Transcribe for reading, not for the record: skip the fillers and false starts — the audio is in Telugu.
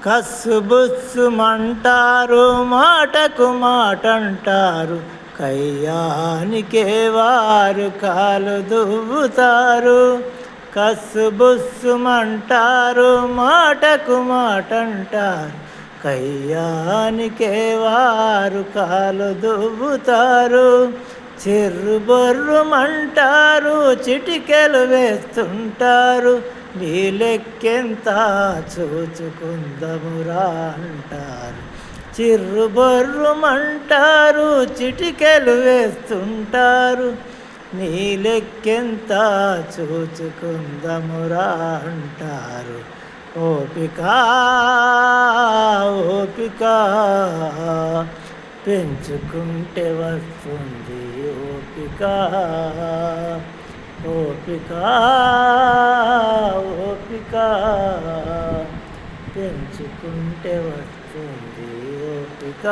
కస్సుబుస్సుమంటారు, మాటకు మాటంటారు, కయ్యానికే వారు కాలు దువ్వుతారు. కస్సుబుస్సుమంటారు, మాటకు మాటంటారు, కయ్యానికే వారు కాలు దువ్వుతారు. చిర్రుబొర్రుమంటారు, చిటికెలు వేస్తుంటారు, నీ లెక్కెంత చూచుకుందమురా అంటారు. చిర్రుబొర్రుమంటారు, చిటికెలు వేస్తుంటారు, నీ లెక్కెంత చూచుకుందమురా అంటారు. ఓపిక ఓపిక పెంచుకుంటే వస్తుంది ఓపిక. ఓపిక ఓపిక పెంచుకుంటే వస్తుంది ఓపిక.